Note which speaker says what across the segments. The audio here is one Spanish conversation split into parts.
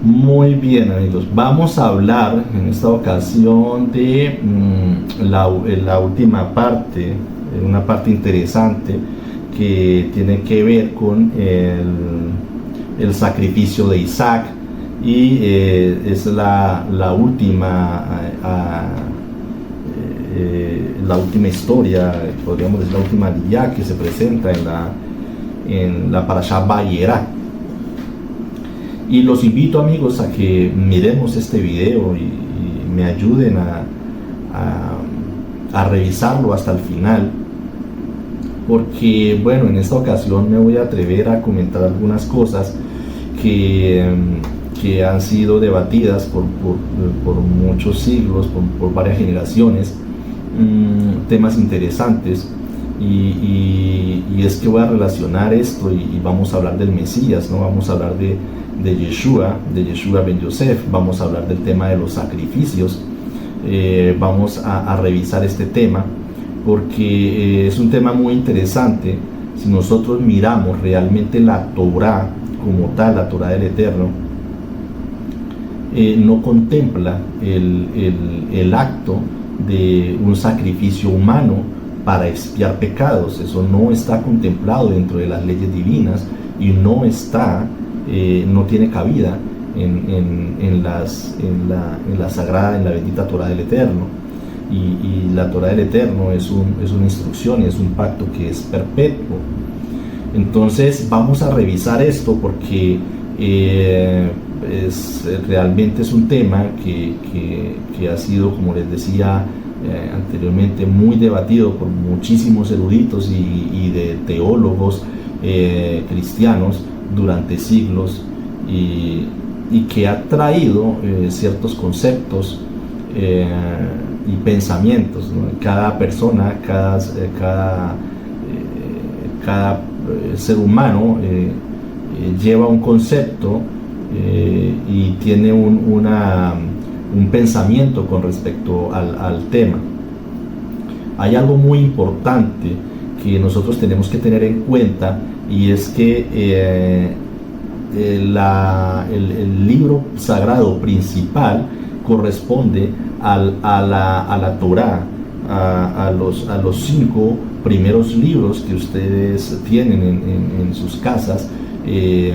Speaker 1: Muy bien, amigos, vamos a hablar en esta ocasión de la última parte, una parte interesante que tiene que ver con el sacrificio de Isaac y es la última la última historia, podríamos decir la última día que se presenta en la Parashá Vayera. Y los invito, amigos, a que miremos este video y me ayuden a revisarlo hasta el final, porque bueno, en esta ocasión me voy a atrever a comentar algunas cosas que han sido debatidas por muchos siglos, por varias generaciones, temas interesantes. Y es que voy a relacionar esto y vamos a hablar del Mesías, ¿no? Vamos a hablar de Yeshua ben Yosef, vamos a hablar del tema de los sacrificios, vamos a revisar este tema porque es un tema muy interesante. Si nosotros miramos realmente la Torá como tal, la Torá del Eterno, no contempla el acto de un sacrificio humano para expiar pecados. Eso no está contemplado dentro de las leyes divinas y no tiene cabida en la sagrada, en la bendita Torá del Eterno. Y la Torá del Eterno es una instrucción y es un pacto que es perpetuo. Entonces vamos a revisar esto porque realmente es un tema que ha sido, como les decía anteriormente, muy debatido por muchísimos eruditos y de teólogos cristianos durante siglos, y que ha traído ciertos conceptos y pensamientos, ¿no? Cada persona, cada ser humano lleva un concepto y tiene un pensamiento con respecto al tema. Hay algo muy importante que nosotros tenemos que tener en cuenta, y es que el libro sagrado principal corresponde a la Torá, a los 5 primeros libros que ustedes tienen en sus casas. El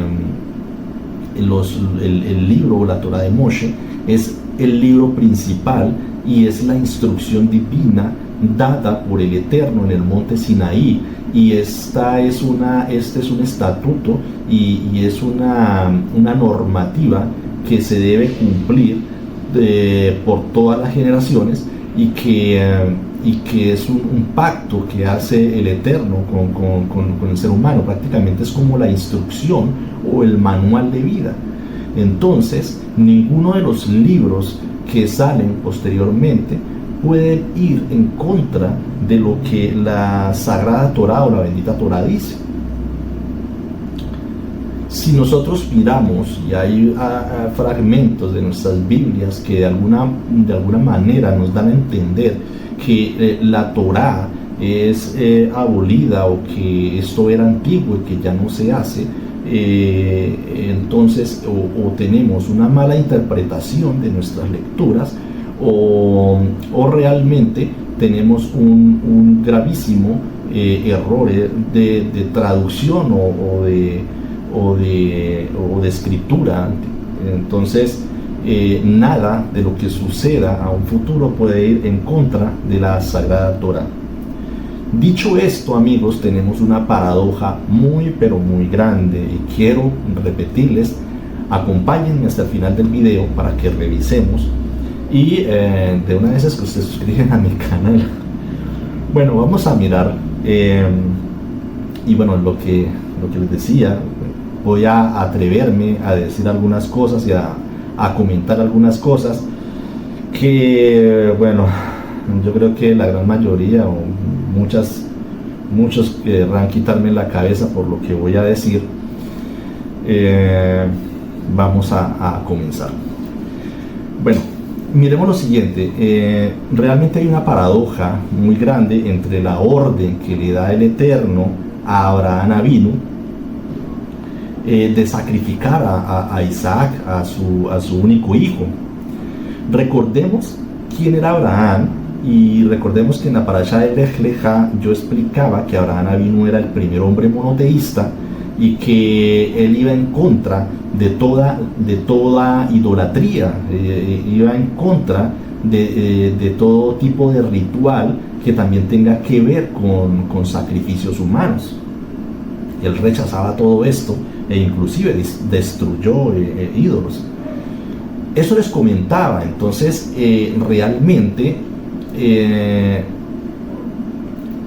Speaker 1: libro, la Torá de Moshe, es el libro principal y es la instrucción divina dada por el Eterno en el monte Sinaí, y este es un estatuto y es una normativa que se debe cumplir por todas las generaciones, y que es un pacto que hace el Eterno con el ser humano. Prácticamente es como la instrucción o el manual de vida. Entonces, ninguno de los libros que salen posteriormente pueden ir en contra de lo que la Sagrada Torá o la bendita Torá dice. Si nosotros miramos, y hay fragmentos de nuestras Biblias que de alguna manera nos dan a entender que la Torá es abolida, o que esto era antiguo y que ya no se hace, entonces o tenemos una mala interpretación de nuestras lecturas, o realmente tenemos un gravísimo error de traducción o de escritura. Entonces nada de lo que suceda a un futuro puede ir en contra de la Sagrada Torá. Dicho esto, amigos, tenemos una paradoja muy pero muy grande, y quiero repetirles. Acompáñenme hasta el final del video para que revisemos, y de una vez es que ustedes suscriben a mi canal. Bueno, vamos a mirar, y bueno, lo que les decía, voy a atreverme a decir algunas cosas y a comentar algunas cosas que, bueno, yo creo que la gran mayoría o muchos querrán quitarme la cabeza por lo que voy a decir. Vamos a comenzar. Bueno, miremos lo siguiente. Realmente hay una paradoja muy grande entre la orden que le da el Eterno a Abraham Avinu de sacrificar a Isaac, a su único hijo. Recordemos quién era Abraham, y recordemos que en la parasha de Lech Lecha yo explicaba que Abraham Avinu era el primer hombre monoteísta y que él iba en contra de toda idolatría, iba en contra de todo tipo de ritual que también tenga que ver con sacrificios humanos. Él rechazaba todo esto e inclusive destruyó ídolos. Eso les comentaba. Entonces realmente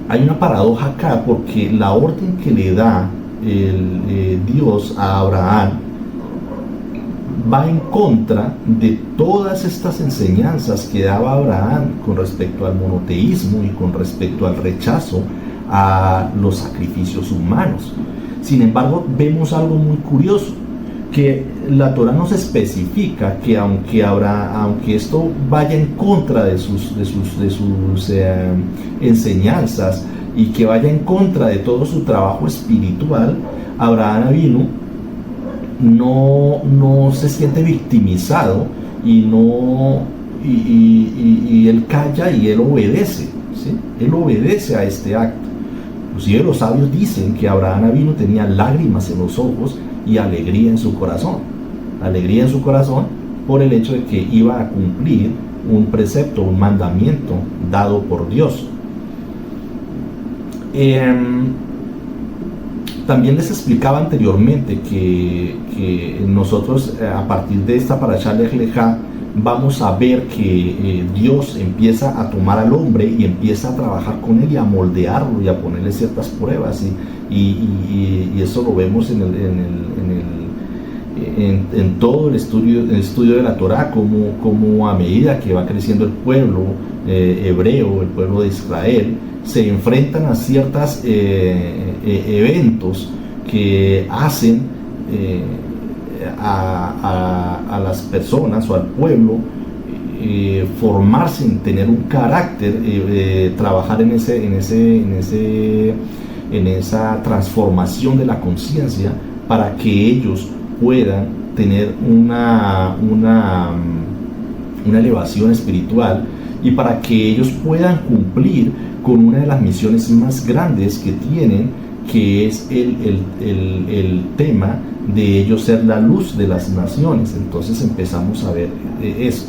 Speaker 1: hay una paradoja acá, porque la orden que le da Dios a Abraham va en contra de todas estas enseñanzas que daba Abraham con respecto al monoteísmo y con respecto al rechazo a los sacrificios humanos. Sin embargo, vemos algo muy curioso, que la Torá nos especifica que aunque esto vaya en contra de sus enseñanzas y que vaya en contra de todo su trabajo espiritual, Abraham Avinu no se siente victimizado y él calla y él obedece, ¿sí? Él obedece a este acto. Inclusive los sabios dicen que Abraham Avinu tenía lágrimas en los ojos y alegría en su corazón por el hecho de que iba a cumplir un precepto, un mandamiento dado por Dios. También les explicaba anteriormente que nosotros a partir de esta parasha Lech Lecha vamos a ver que Dios empieza a tomar al hombre y empieza a trabajar con él y a moldearlo y a ponerle ciertas pruebas, y eso lo vemos en todo el estudio de la Torá, como a medida que va creciendo el pueblo hebreo, el pueblo de Israel, se enfrentan a ciertos eventos que hacen a las personas o al pueblo formarse, en tener un carácter, trabajar en esa transformación de la conciencia, para que ellos puedan tener una elevación espiritual, y para que ellos puedan cumplir con una de las misiones más grandes que tienen, que es el tema de ellos ser la luz de las naciones. Entonces empezamos a ver eso.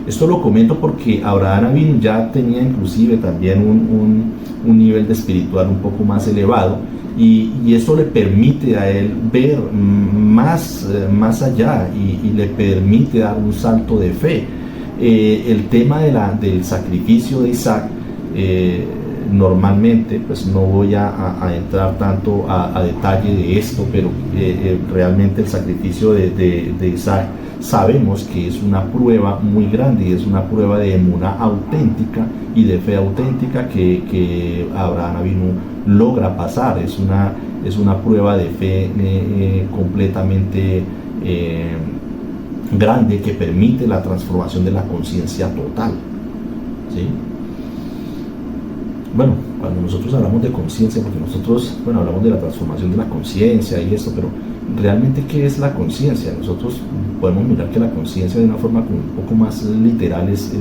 Speaker 1: Esto lo comento porque Abraham Avinu ya tenía inclusive también un nivel de espiritual un poco más elevado, y eso le permite a él ver más allá, y le permite dar un salto de fe. El tema del sacrificio de Isaac, normalmente pues no voy a entrar tanto a detalle de esto, pero realmente el sacrificio de Isaac sabemos que es una prueba muy grande, y es una prueba de emuná auténtica y de fe auténtica que Abraham Avinu logra pasar. Es una prueba de fe completamente grande, que permite la transformación de la conciencia total, ¿sí? Bueno, cuando nosotros hablamos de conciencia, porque nosotros, hablamos de la transformación de la conciencia y esto, pero realmente, ¿qué es la conciencia? Nosotros podemos mirar que la conciencia, de una forma un poco más literal, es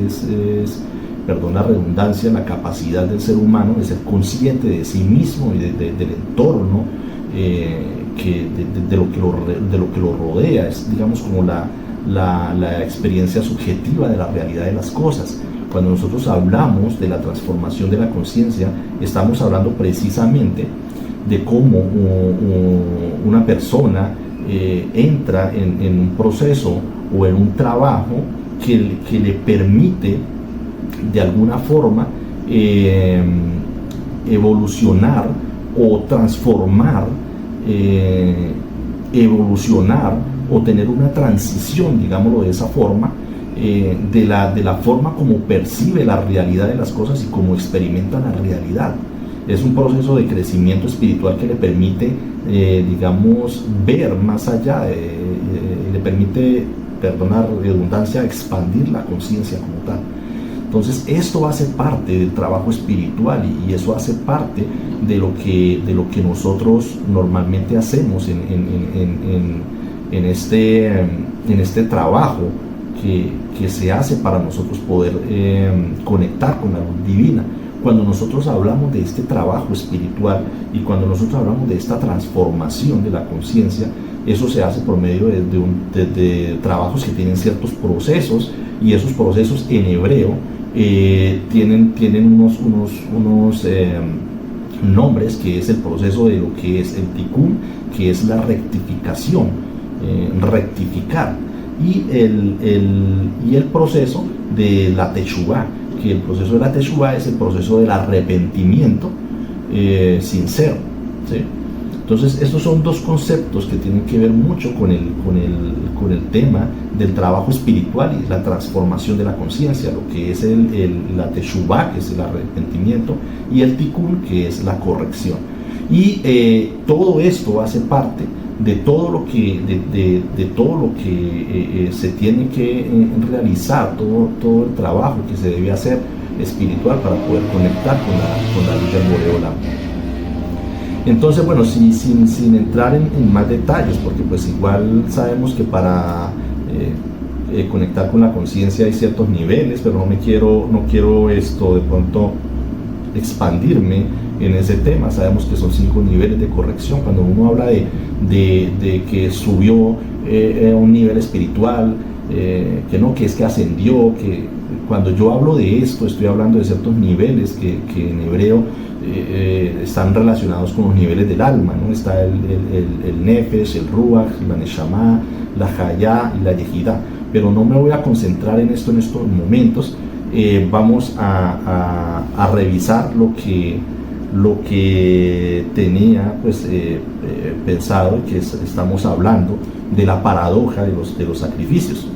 Speaker 1: perdón la redundancia, la capacidad del ser humano de ser consciente de sí mismo y del entorno, de lo que lo rodea. Es, digamos, como la experiencia subjetiva de la realidad de las cosas. Cuando nosotros hablamos de la transformación de la conciencia, estamos hablando precisamente de cómo una persona entra en un proceso o en un trabajo que le permite de alguna forma evolucionar o transformar, o tener una transición, digámoslo de esa forma, de la forma como percibe la realidad de las cosas y cómo experimenta la realidad. Es un proceso de crecimiento espiritual que le permite, digamos, ver más allá, le permite, perdona la redundancia, expandir la conciencia como tal. Entonces esto hace parte del trabajo espiritual y eso hace parte de lo que nosotros normalmente hacemos en este trabajo que se hace para nosotros poder conectar con la luz divina. Cuando nosotros hablamos de este trabajo espiritual y cuando nosotros hablamos de esta transformación de la conciencia, eso se hace por medio de trabajos que tienen ciertos procesos, y esos procesos en hebreo tienen unos nombres, que es el proceso de lo que es el tikkun, que es la rectificación, rectificar, y el proceso de la teshuvá, que el proceso de la teshuvá es el proceso del arrepentimiento sincero, ¿sí? Entonces estos son dos conceptos que tienen que ver mucho con el tema del trabajo espiritual y la transformación de la conciencia, lo que es la teshuvá, que es el arrepentimiento, y el tikkun, que es la corrección. Y todo esto hace parte de todo lo que se tiene que realizar, todo el trabajo que se debe hacer espiritual para poder conectar con la luz del Boreolam. Entonces, bueno, sin entrar en más detalles, porque pues igual sabemos que para conectar con la conciencia hay ciertos niveles, pero no quiero de pronto expandirme en ese tema. Sabemos que son 5 niveles de corrección. Cuando uno habla de que subió a un nivel espiritual, que es que ascendió, que cuando yo hablo de esto estoy hablando de ciertos niveles que en hebreo están relacionados con los niveles del alma, ¿no? Está el nefesh, el ruach, la neshama, la hayá y la yehidá, pero no me voy a concentrar en esto en estos momentos. Vamos a revisar lo que tenía pues pensado, que estamos hablando de la paradoja de los sacrificios.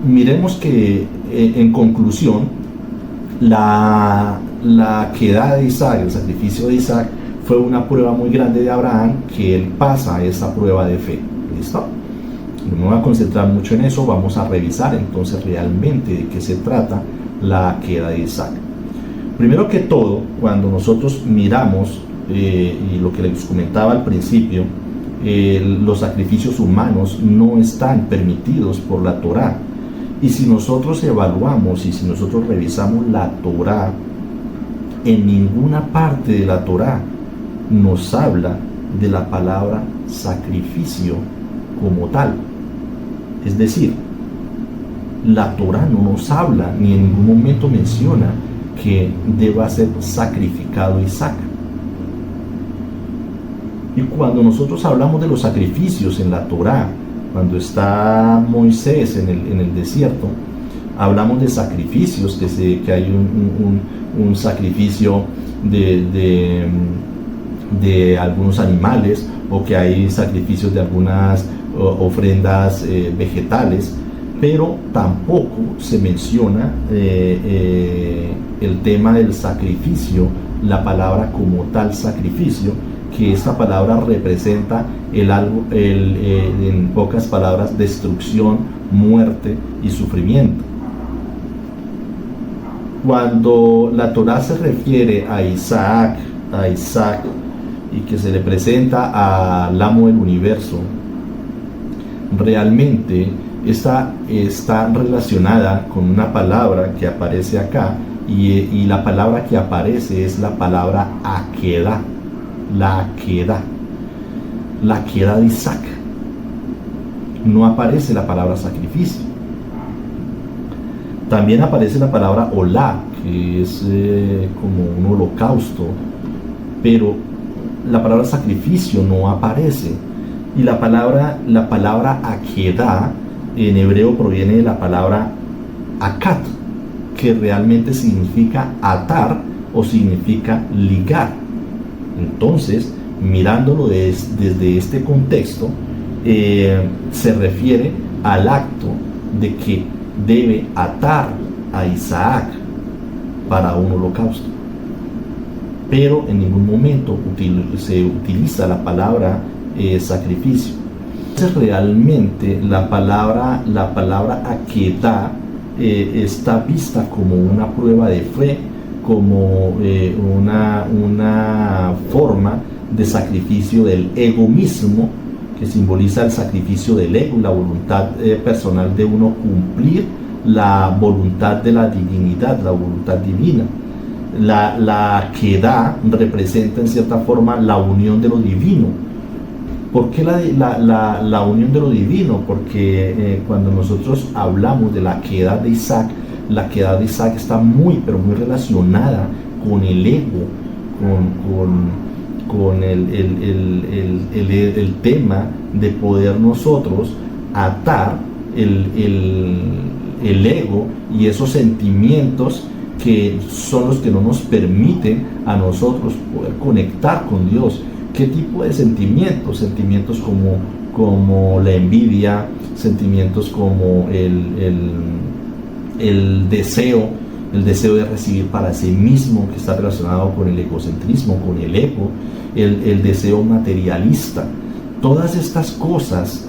Speaker 1: Miremos que en conclusión, la quedada de Isaac, el sacrificio de Isaac, fue una prueba muy grande de Abraham, que él pasa esa prueba de fe. ¿Listo? No me voy a concentrar mucho en eso. Vamos a revisar entonces realmente de qué se trata la queda de Isaac. Primero que todo, cuando nosotros miramos, y lo que les comentaba al principio, los sacrificios humanos no están permitidos por la Torá. Y si nosotros evaluamos y si nosotros revisamos la Torá, en ninguna parte de la Torá nos habla de la palabra sacrificio como tal. Es decir, la Torá no nos habla ni en ningún momento menciona que deba ser sacrificado Isaac. Y cuando nosotros hablamos de los sacrificios en la Torá, cuando está Moisés en el desierto, hablamos de sacrificios, que hay un sacrificio de algunos animales, o que hay sacrificios de algunas ofrendas vegetales, pero tampoco se menciona el tema del sacrificio, la palabra como tal sacrificio, que esta palabra representa en pocas palabras, destrucción, muerte y sufrimiento. Cuando la Torá se refiere a Isaac, y que se le presenta al amo del universo, realmente está relacionada con una palabra que aparece acá, y la palabra que aparece es la palabra Akedah, la queda de Isaac. No aparece la palabra sacrificio. También aparece la palabra olá, que es como un holocausto, pero la palabra sacrificio no aparece. Y la palabra akedah en hebreo proviene de la palabra akat, que realmente significa atar o significa ligar. Entonces, mirándolo desde este contexto, se refiere al acto de que debe atar a Isaac para un holocausto, pero en ningún momento se utiliza la palabra sacrificio. Entonces realmente la palabra akedah está vista como una prueba de fe, como una forma de sacrificio del ego mismo, que simboliza el sacrificio del ego, la voluntad personal de uno cumplir la voluntad de la divinidad, la voluntad divina. La quedá representa en cierta forma la unión de lo divino. ¿Por qué la unión de lo divino? Porque cuando nosotros hablamos de la quedá de Isaac, la quedá de Isaac está muy, pero muy relacionada con el ego, con el tema de poder nosotros atar el ego y esos sentimientos que son los que no nos permiten a nosotros poder conectar con Dios. ¿Qué tipo de sentimientos? Sentimientos como la envidia, sentimientos como el deseo de recibir para sí mismo, que está relacionado con el egocentrismo, con el ego, el deseo materialista. Todas estas cosas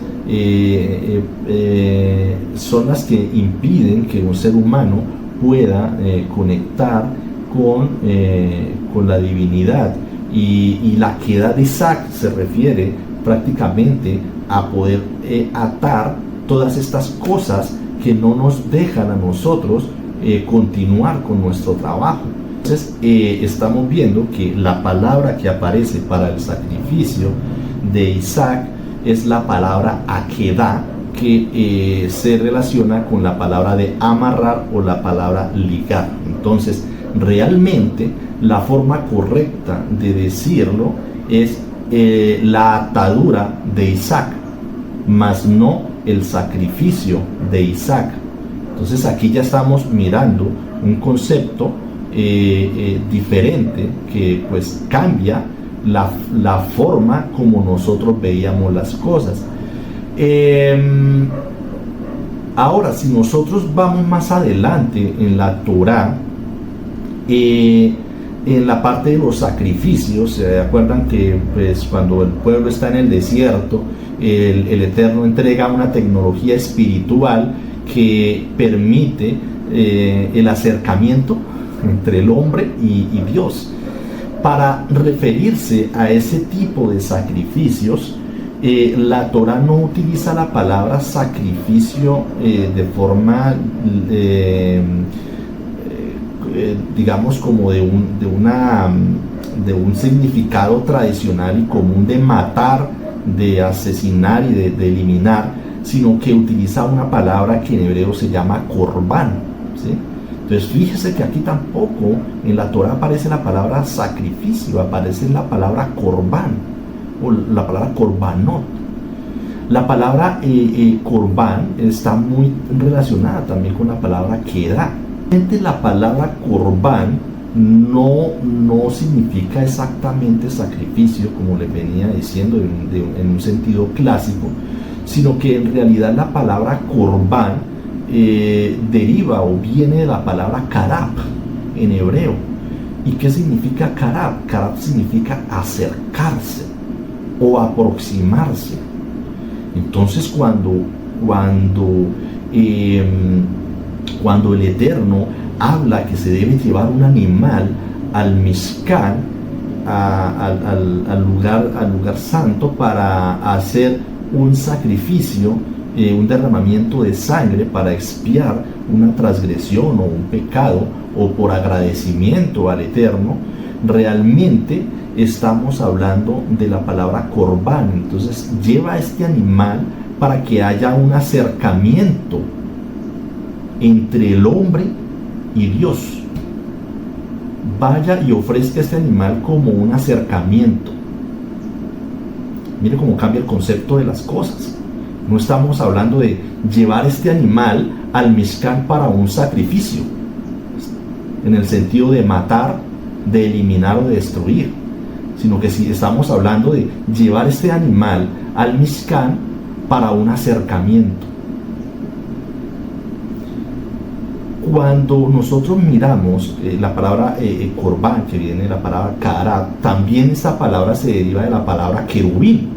Speaker 1: son las que impiden que un ser humano pueda conectar con la divinidad. Y la quedá de Isaac se refiere prácticamente a poder atar todas estas cosas que no nos dejan a nosotros continuar con nuestro trabajo. Entonces estamos viendo que la palabra que aparece para el sacrificio de Isaac es la palabra akedá, que se relaciona con la palabra de amarrar o la palabra ligar. Entonces realmente la forma correcta de decirlo es la atadura de Isaac, mas no el sacrificio de Isaac. Entonces aquí ya estamos mirando un concepto diferente que pues cambia la forma como nosotros veíamos las cosas. Ahora, si nosotros vamos más adelante en la Torá, en la parte de los sacrificios, ¿se acuerdan que pues, cuando el pueblo está en el desierto, el Eterno entrega una tecnología espiritual que permite el acercamiento entre el hombre y Dios? Para referirse a ese tipo de sacrificios, la Torá no utiliza la palabra sacrificio de forma digamos como de un significado tradicional y común de matar, de asesinar y de eliminar, sino que utiliza una palabra que en hebreo se llama corbán, ¿sí? Entonces fíjese que aquí tampoco en la Torá aparece la palabra sacrificio, aparece la palabra corbán o la palabra corbanot. La palabra corbán está muy relacionada también con la palabra quedá. La palabra corbán no significa exactamente sacrificio, como le venía diciendo en un sentido clásico, sino que en realidad la palabra corbán deriva o viene de la palabra karab en hebreo. ¿Y qué significa karab? Karab significa acercarse o aproximarse. Entonces cuando el Eterno habla que se debe llevar un animal al Mishkan, al lugar santo, para hacer un sacrificio, un derramamiento de sangre para expiar una transgresión o un pecado, o por agradecimiento al Eterno, realmente estamos hablando de la palabra corbán. Entonces lleva este animal para que haya un acercamiento entre el hombre y Dios. Vaya y ofrezca este animal como un acercamiento. Mire cómo cambia el concepto de las cosas. No estamos hablando de llevar este animal al Mishkan para un sacrificio, en el sentido de matar, de eliminar o de destruir, sino que si estamos hablando de llevar este animal al Mishkan para un acercamiento. Cuando nosotros miramos la palabra corbán, que viene de la palabra karab, también esta palabra se deriva de la palabra querubín.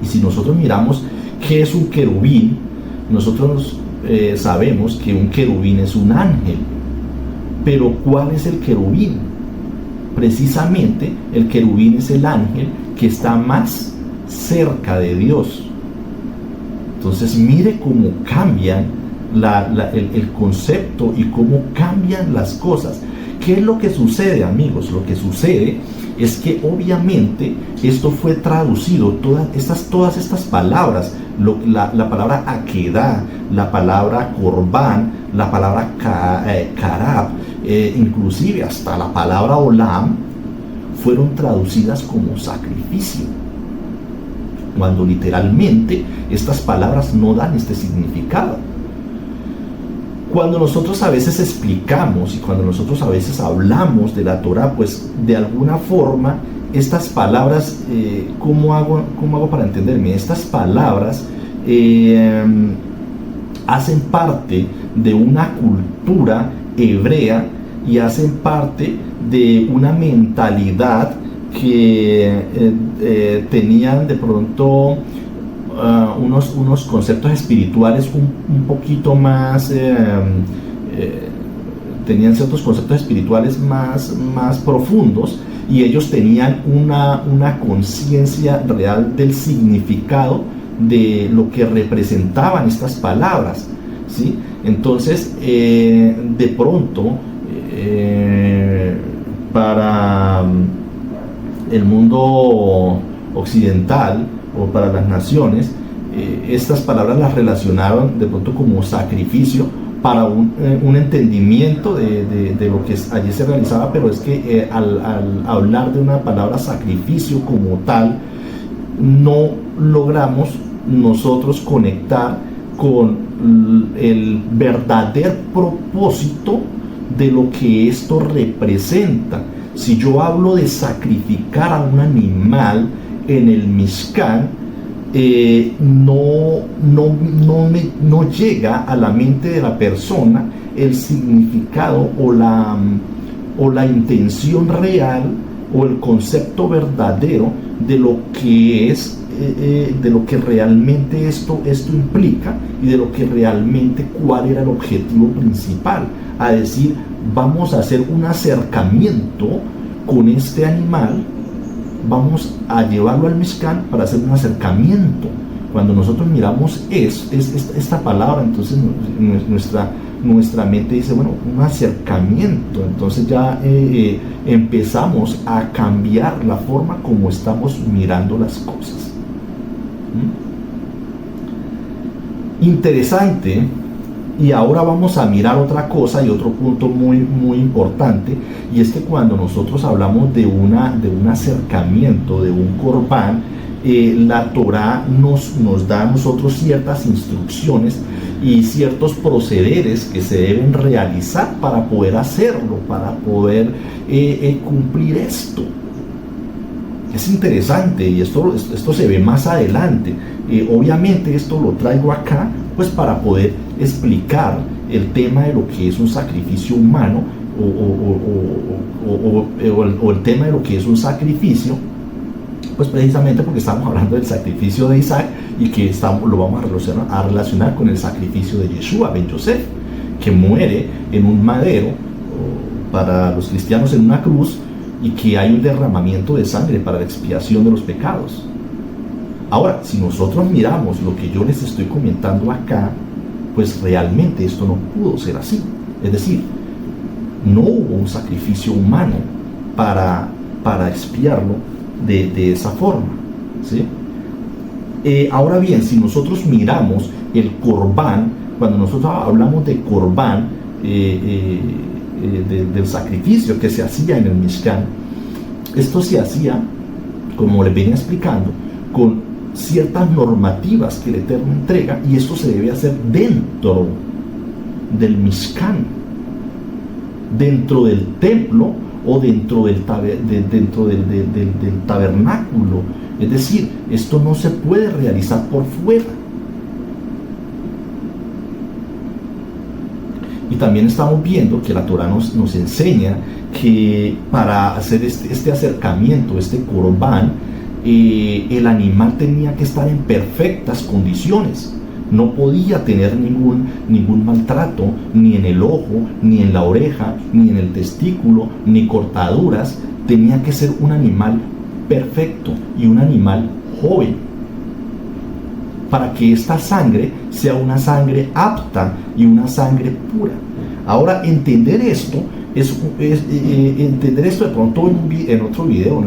Speaker 1: Y si nosotros miramos qué es un querubín, nosotros sabemos que un querubín es un ángel. Pero ¿cuál es el querubín? Precisamente el querubín es el ángel que está más cerca de Dios. Entonces mire cómo cambian el concepto y cómo cambian las cosas. ¿Qué es lo que sucede, amigos? Lo que sucede es que obviamente esto fue traducido, todas estas palabras, la palabra akedah, la palabra corbán, la palabra karab, inclusive hasta la palabra olam, fueron traducidas como sacrificio, cuando literalmente estas palabras no dan este significado. Cuando nosotros a veces explicamos y cuando nosotros a veces hablamos de la Torah, pues de alguna forma estas palabras, ¿cómo hago para entenderme? Estas palabras hacen parte de una cultura hebrea y hacen parte de una mentalidad que tenían de pronto unos conceptos espirituales un poquito más, tenían ciertos conceptos espirituales más profundos, y ellos tenían una conciencia real del significado de lo que representaban estas palabras, ¿sí? Entonces, de pronto, para el mundo occidental o para las naciones, estas palabras las relacionaron de pronto como sacrificio para un entendimiento de lo que allí se realizaba, pero es que al hablar de una palabra sacrificio como tal, no logramos nosotros conectar con el verdadero propósito de lo que esto representa. Si yo hablo de sacrificar a un animal en el Mishkan, no llega a la mente de la persona el significado o la intención real o el concepto verdadero de lo que es, de lo que realmente esto implica, y de lo que realmente cuál era el objetivo principal. A decir, vamos a hacer un acercamiento con este animal, vamos a llevarlo al Mishkan para hacer un acercamiento. Cuando nosotros miramos esta palabra, entonces nuestra mente dice, bueno, un acercamiento. Entonces ya empezamos a cambiar la forma como estamos mirando las cosas. Interesante. Y ahora vamos a mirar otra cosa y otro punto muy, muy importante, y es que cuando nosotros hablamos de un acercamiento, de un corbán, la Torah nos da a nosotros ciertas instrucciones y ciertos procederes que se deben realizar para poder hacerlo, para poder cumplir esto. Es interesante, y esto se ve más adelante. Obviamente esto lo traigo acá pues para poder explicar el tema de lo que es un sacrificio humano o el tema de lo que es un sacrificio, pues precisamente porque estamos hablando del sacrificio de Isaac, y que lo vamos a relacionar con el sacrificio de Yeshua ben Yosef, que muere en un madero, para los cristianos en una cruz, y que hay un derramamiento de sangre para la expiación de los pecados. Ahora, si nosotros miramos lo que yo les estoy comentando acá, pues realmente esto no pudo ser así. Es decir, no hubo un sacrificio humano para expiarlo de esa forma, ¿sí? Ahora bien, si nosotros miramos el corbán, cuando nosotros hablamos de corbán, del sacrificio que se hacía en el Mishkan, esto se hacía, como les venía explicando, con ciertas normativas que el Eterno entrega, y esto se debe hacer dentro del Mishkan, dentro del templo o dentro del tabernáculo. Es decir, esto no se puede realizar por fuera. Y también estamos viendo que la Torah nos enseña que para hacer este acercamiento, este corbán, el animal tenía que estar en perfectas condiciones. No podía tener ningún maltrato, ni en el ojo, ni en la oreja, ni en el testículo, ni cortaduras. Tenía que ser un animal perfecto y un animal joven, para que esta sangre sea una sangre apta y una sangre pura. Ahora, entender esto entender esto de pronto en otro video,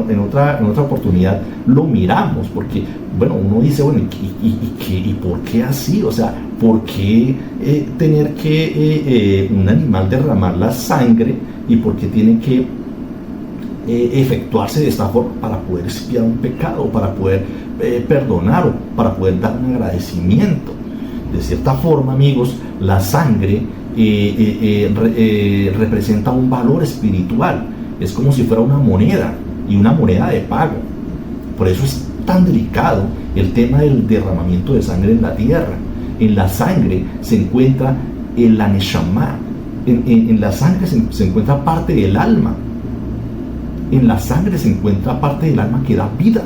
Speaker 1: en otra oportunidad lo miramos, porque bueno, uno dice, bueno, ¿y por qué así? O sea, ¿por qué tener que un animal derramar la sangre, y por qué tiene que efectuarse de esta forma para poder expiar un pecado, para poder perdonar, o para poder dar un agradecimiento? De cierta forma, amigos, la sangre representa un valor espiritual. Es como si fuera una moneda, y una moneda de pago. Por eso es tan delicado el tema del derramamiento de sangre en la tierra. En la sangre se encuentra la neshama. En la sangre se encuentra parte del alma. En la sangre se encuentra parte del alma que da vida.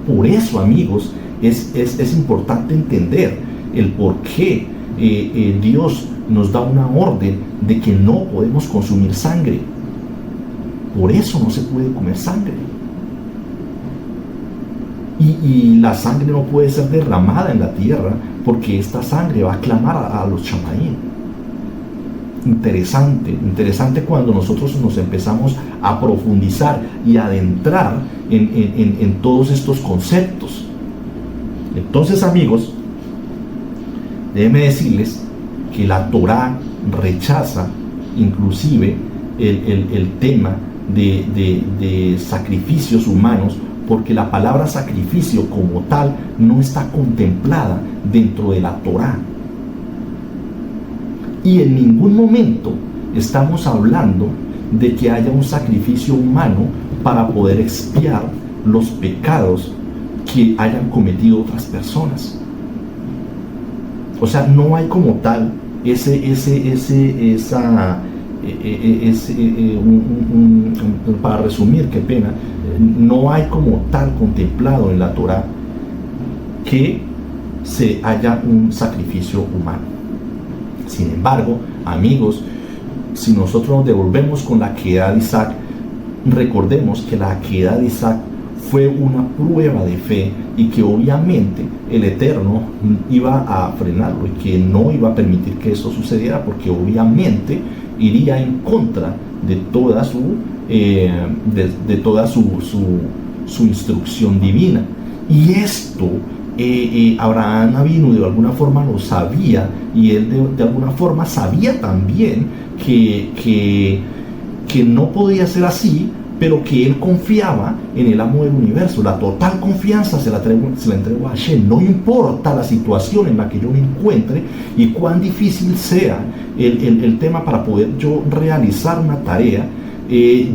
Speaker 1: Por eso, amigos, es importante entender el por qué Dios nos da una orden de que no podemos consumir sangre. Por eso no se puede comer sangre. Y la sangre no puede ser derramada en la tierra, porque esta sangre va a clamar a los chamaín. Interesante cuando nosotros nos empezamos a profundizar y adentrar en todos estos conceptos. Entonces, amigos, déjenme decirles que la Torá rechaza inclusive el tema de sacrificios humanos, porque la palabra sacrificio como tal no está contemplada dentro de la Torá. Y en ningún momento estamos hablando de que haya un sacrificio humano para poder expiar los pecados que hayan cometido otras personas. O sea, no hay como tal para resumir, qué pena, no hay como tal contemplado en la Torá que se haya un sacrificio humano. Sin embargo, amigos, si nosotros nos devolvemos con la quedad de Isaac, recordemos que la quedad de Isaac fue una prueba de fe, y que obviamente el Eterno iba a frenarlo y que no iba a permitir que eso sucediera, porque obviamente iría en contra de toda su instrucción divina. Y esto Abraham Avinu de alguna forma lo sabía, y él de alguna forma sabía también que no podía ser así, pero que él confiaba en el amo del universo. La total confianza se la entregó a Hashem. No importa la situación en la que yo me encuentre y cuán difícil sea el tema para poder yo realizar una tarea,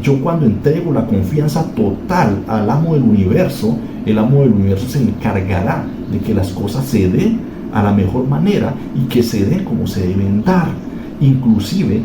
Speaker 1: yo cuando entrego la confianza total al amo del universo, el amo del universo se encargará de que las cosas se den a la mejor manera y que se den como se deben dar. Inclusive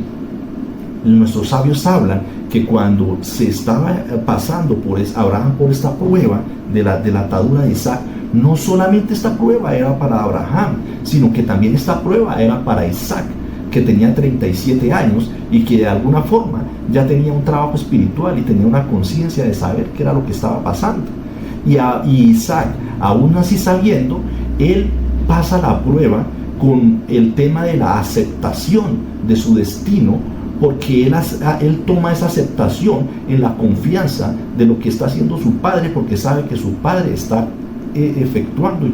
Speaker 1: nuestros sabios hablan que cuando se estaba pasando Abraham por esta prueba de la atadura de Isaac, no solamente esta prueba era para Abraham, sino que también esta prueba era para Isaac, que tenía 37 años y que de alguna forma ya tenía un trabajo espiritual y tenía una conciencia de saber qué era lo que estaba pasando. Y Isaac, aún así sabiendo, él pasa la prueba con el tema de la aceptación de su destino, porque él toma esa aceptación en la confianza de lo que está haciendo su padre, porque sabe que su padre está efectuando y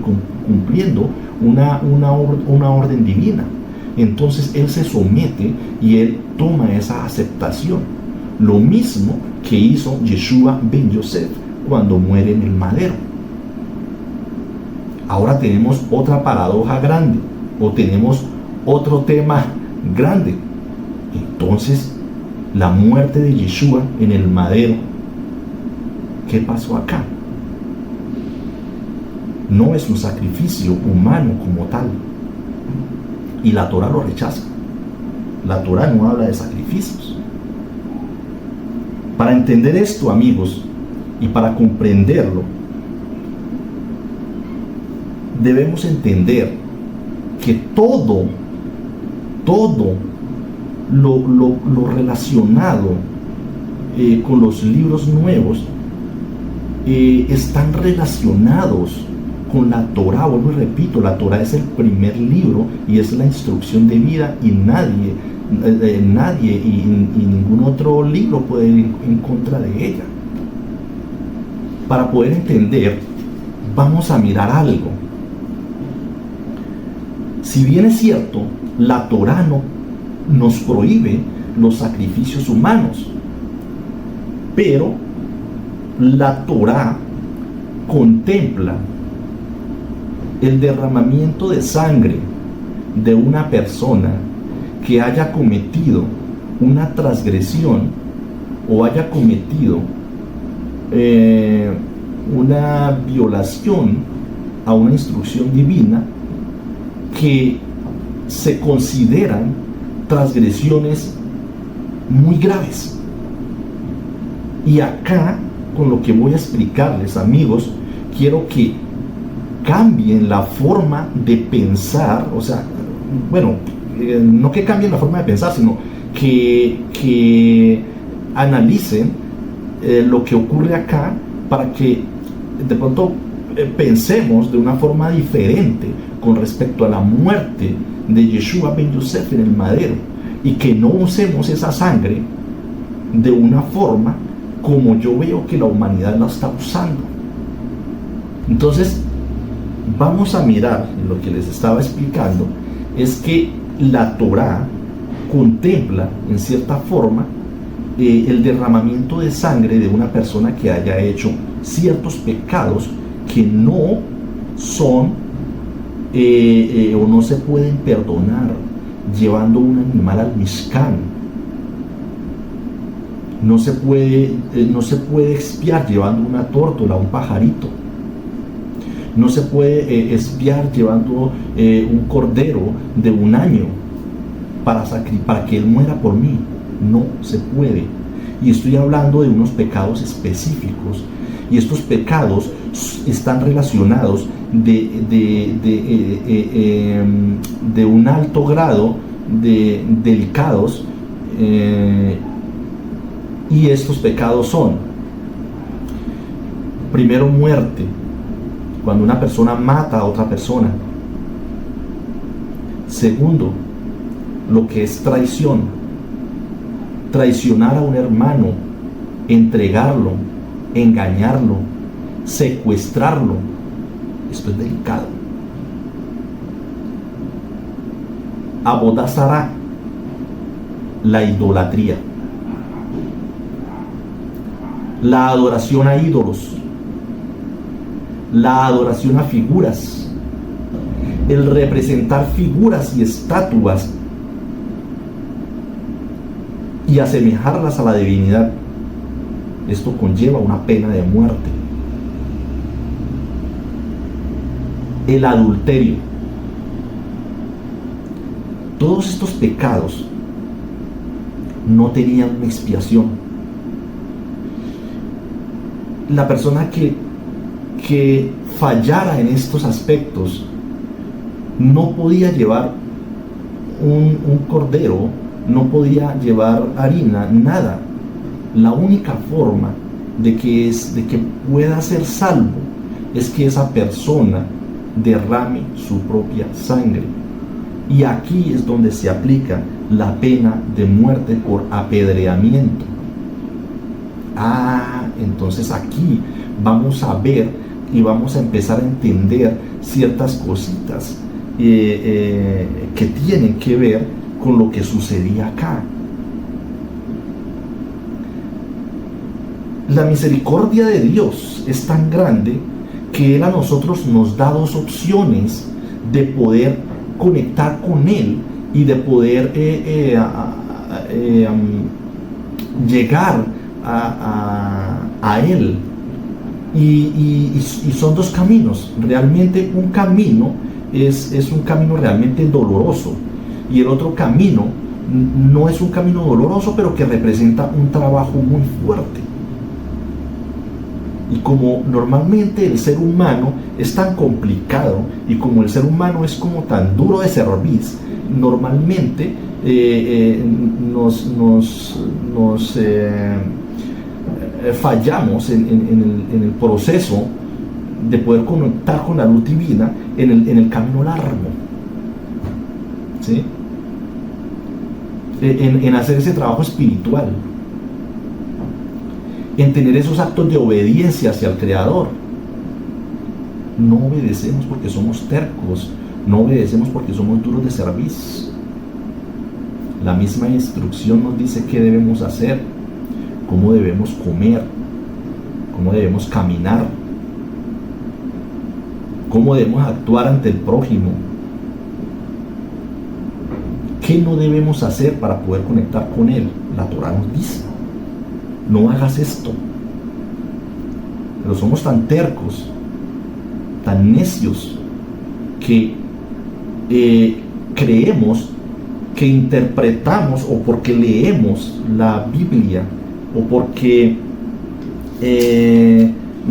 Speaker 1: cumpliendo una orden divina. Entonces él se somete y él toma esa aceptación. Lo mismo que hizo Yeshua ben Yosef cuando muere en el madero. Ahora tenemos otra paradoja grande, o tenemos otro tema grande. Entonces, la muerte de Yeshua en el madero, ¿qué pasó acá? No es un sacrificio humano como tal, y la Torá lo rechaza. La Torá no habla de sacrificios. Para entender esto, amigos, y para comprenderlo, debemos entender que todo lo relacionado con los libros nuevos están relacionados con la Torá. Vuelvo y repito, la Torá es el primer libro y es la instrucción de vida, y nadie y ningún otro libro puede ir en contra de ella. Para poder entender, vamos a mirar algo. Si bien es cierto, la Torá no nos prohíbe los sacrificios humanos, pero la Torá contempla el derramamiento de sangre de una persona que haya cometido una transgresión o haya cometido una violación a una instrucción divina, que se consideran transgresiones muy graves. Y acá, con lo que voy a explicarles, amigos, quiero que cambien la forma de pensar. O sea, bueno, no que cambien la forma de pensar, sino que analicen lo que ocurre acá, para que de pronto pensemos de una forma diferente con respecto a la muerte de Yeshua ben Yosef en el madero, y que no usemos esa sangre de una forma como yo veo que la humanidad la está usando. Entonces, vamos a mirar lo que les estaba explicando. Es que la Torá contempla en cierta forma el derramamiento de sangre de una persona que haya hecho ciertos pecados que no son o no se pueden perdonar llevando un animal al Mishkan. No se puede expiar llevando una tórtola, un pajarito. No se puede expiar llevando un cordero de 1 año para que él muera por mí. No se puede. Y estoy hablando de unos pecados específicos, y estos pecados están relacionados de un alto grado de delicados, y estos pecados son: primero, muerte, cuando una persona mata a otra persona. Segundo, lo que es traición, traicionar a un hermano, entregarlo, engañarlo, secuestrarlo. Esto es delicado. Avodah zará, la idolatría, la adoración a ídolos, la adoración a figuras, el representar figuras y estatuas y asemejarlas a la divinidad. Esto conlleva una pena de muerte. El adulterio. Todos estos pecados no tenían una expiación. La persona que fallara en estos aspectos no podía llevar un cordero, no podía llevar harina, nada. La única forma de que pueda ser salvo es que esa persona derrame su propia sangre. Y aquí es donde se aplica la pena de muerte por apedreamiento. Entonces aquí vamos a ver y vamos a empezar a entender ciertas cositas que tienen que ver con lo que sucedía acá. La misericordia de Dios es tan grande que Él a nosotros nos da 2 opciones de poder conectar con Él y de poder llegar a Él. Y son 2 caminos. Realmente un camino es un camino realmente doloroso, y el otro camino no es un camino doloroso, pero que representa un trabajo muy fuerte. Y como normalmente el ser humano es tan complicado y como el ser humano es como tan duro de servir, normalmente fallamos en el proceso de poder conectar con la luz divina en el camino largo, ¿sí? En hacer ese trabajo espiritual, en tener esos actos de obediencia hacia el Creador. No obedecemos porque somos tercos, no obedecemos porque somos duros de servicio. La misma instrucción nos dice qué debemos hacer, cómo debemos comer, cómo debemos caminar, cómo debemos actuar ante el prójimo, qué no debemos hacer para poder conectar con Él. La Torah nos dice: no hagas esto. Pero somos tan tercos, tan necios, que creemos que interpretamos, o porque leemos la Biblia, o porque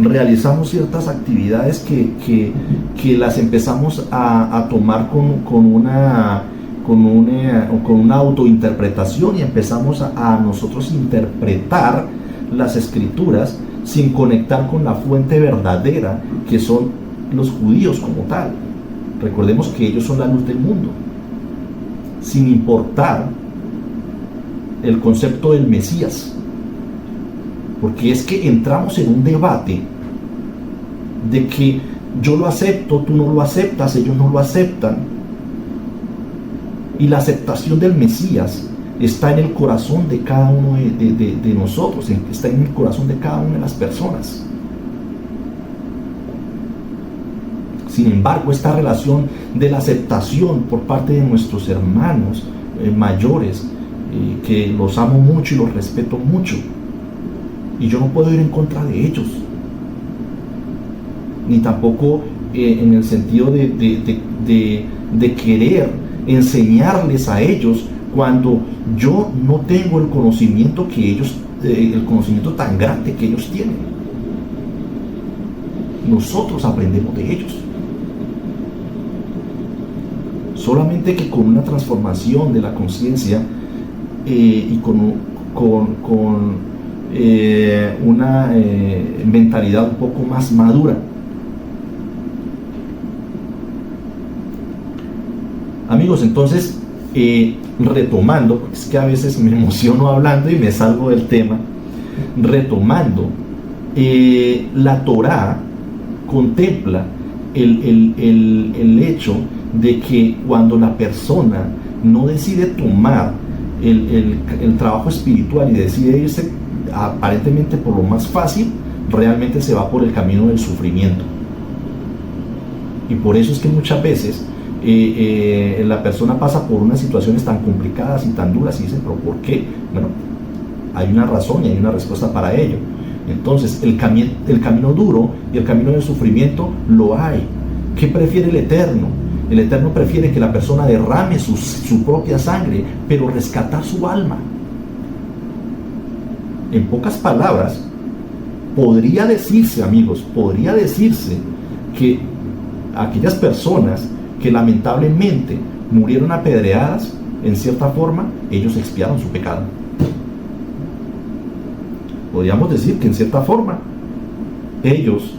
Speaker 1: realizamos ciertas actividades que las empezamos a tomar con una autointerpretación, y empezamos a nosotros interpretar las escrituras sin conectar con la fuente verdadera, que son los judíos como tal. Recordemos que ellos son la luz del mundo, sin importar el concepto del Mesías, porque es que entramos en un debate de que yo lo acepto, tú no lo aceptas, ellos no lo aceptan. Y la aceptación del Mesías está en el corazón de cada uno de nosotros, está en el corazón de cada una de las personas. Sin embargo, esta relación de la aceptación por parte de nuestros hermanos mayores, que los amo mucho y los respeto mucho, y yo no puedo ir en contra de ellos, ni tampoco en el sentido de querer enseñarles a ellos cuando yo no tengo el conocimiento que ellos, el conocimiento tan grande que ellos tienen. Nosotros aprendemos de ellos. Solamente que con una transformación de la conciencia y con una mentalidad un poco más madura. Amigos, entonces, retomando, porque es que a veces me emociono hablando y me salgo del tema, retomando, la Torá contempla el hecho de que cuando la persona no decide tomar el trabajo espiritual y decide irse aparentemente por lo más fácil, realmente se va por el camino del sufrimiento. Y por eso es que muchas veces la persona pasa por unas situaciones tan complicadas y tan duras y dice: ¿pero por qué? Bueno, hay una razón y hay una respuesta para ello. Entonces, el camino duro y el camino del sufrimiento lo hay. ¿Qué prefiere el Eterno? El Eterno prefiere que la persona derrame su propia sangre, pero rescatar su alma. En pocas palabras, podría decirse, amigos, podría decirse que aquellas personas que lamentablemente murieron apedreadas, en cierta forma, ellos expiaron su pecado. Podríamos decir que en cierta forma ellos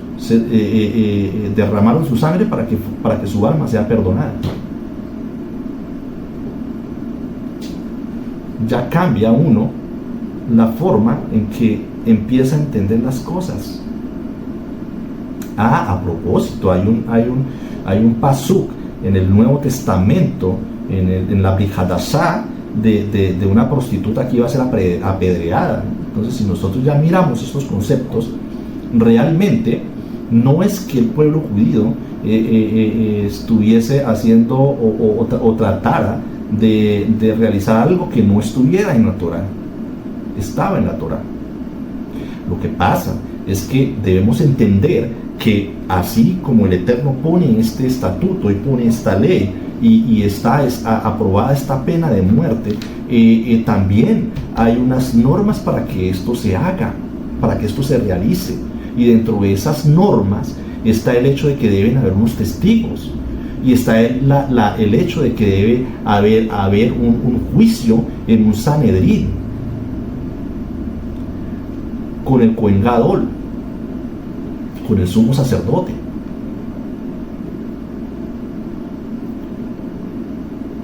Speaker 1: derramaron su sangre para que su alma sea perdonada. Ya cambia uno la forma en que empieza a entender las cosas. A propósito, hay un pasuk en el Nuevo Testamento, en la Brit Hadashah, de una prostituta que iba a ser apedreada. Entonces, si nosotros ya miramos estos conceptos, realmente no es que el pueblo judío estuviese haciendo o tratara de realizar algo que no estuviera en la Torah. Estaba en la Torah. Lo que pasa es que debemos entender que así como el Eterno pone este estatuto y pone esta ley y está aprobada esta pena de muerte, también hay unas normas para que esto se haga, para que esto se realice. Y dentro de esas normas está el hecho de que deben haber unos testigos. Y está el hecho de que debe haber un juicio en un Sanedrín con el Cohen Gadol, con el sumo sacerdote.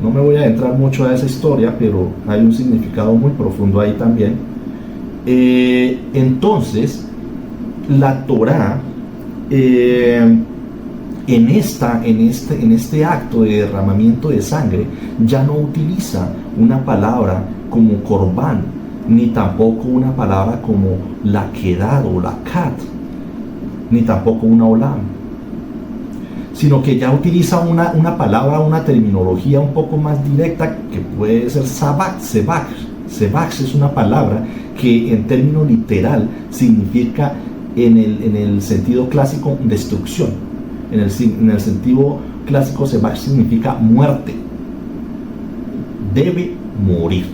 Speaker 1: No me voy a adentrar mucho a esa historia, pero hay un significado muy profundo ahí también. Entonces, la Torá, en este acto de derramamiento de sangre, ya no utiliza una palabra como corbán, ni tampoco una palabra como la quedad o la kat, ni tampoco una olam, sino que ya utiliza una palabra, una terminología un poco más directa, que puede ser sabak. Sebak es una palabra que en término literal significa, en el sentido clásico, destrucción. En el sentido clásico, sebak significa muerte. Debe morir.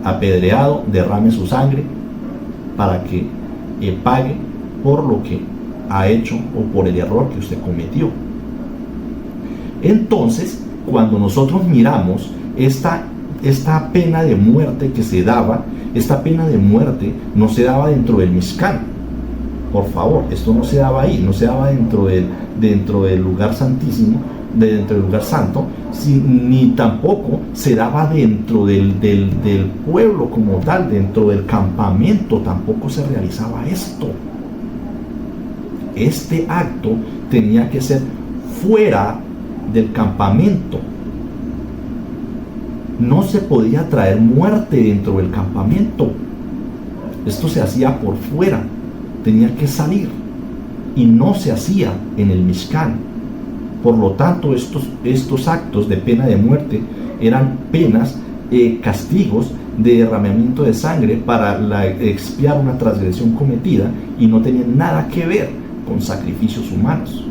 Speaker 1: Apedreado, derrame su sangre para que pague por lo que ha hecho o por el error que usted cometió. Entonces, cuando nosotros miramos esta pena de muerte que se daba, esta pena de muerte no se daba dentro del Mishkan. Por favor, esto no se daba ahí, no se daba dentro del lugar santísimo, dentro del lugar santo, ni tampoco se daba dentro del pueblo como tal, dentro del campamento tampoco se realizaba esto. Este acto tenía que ser fuera del campamento. No se podía traer muerte dentro del campamento. Esto se hacía por fuera, tenía que salir, y no se hacía en el Mishkan. Por lo tanto, estos actos de pena de muerte eran penas, castigos de derramamiento de sangre para expiar una transgresión cometida, y no tenían nada que ver con sacrificios humanos.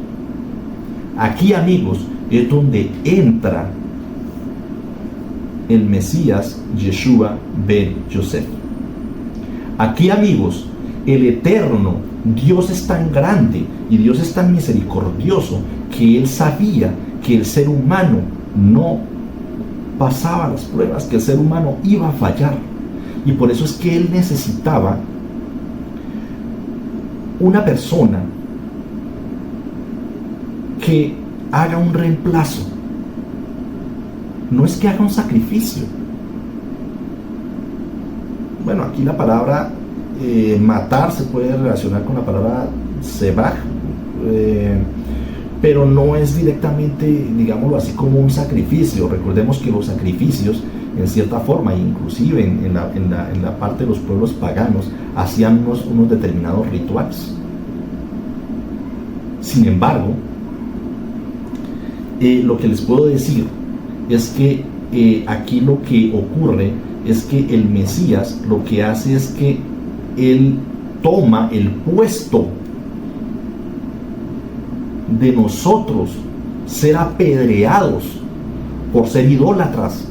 Speaker 1: Aquí, amigos, es donde entra el Mesías Yeshua ben Yosef. Aquí, amigos, el Eterno, Dios es tan grande y Dios es tan misericordioso que Él sabía que el ser humano no pasaba las pruebas, que el ser humano iba a fallar, y por eso es que Él necesitaba una persona que haga un reemplazo. No es que haga un sacrificio. Bueno, aquí la palabra matar se puede relacionar con la palabra sebaj, pero no es directamente, digámoslo así, como un sacrificio. Recordemos que los sacrificios, en cierta forma, inclusive en la parte de los pueblos paganos, hacían unos determinados rituales. Sin embargo, lo que les puedo decir es que aquí lo que ocurre es que el Mesías lo que hace es que Él toma el puesto de nosotros ser apedreados por ser idólatras,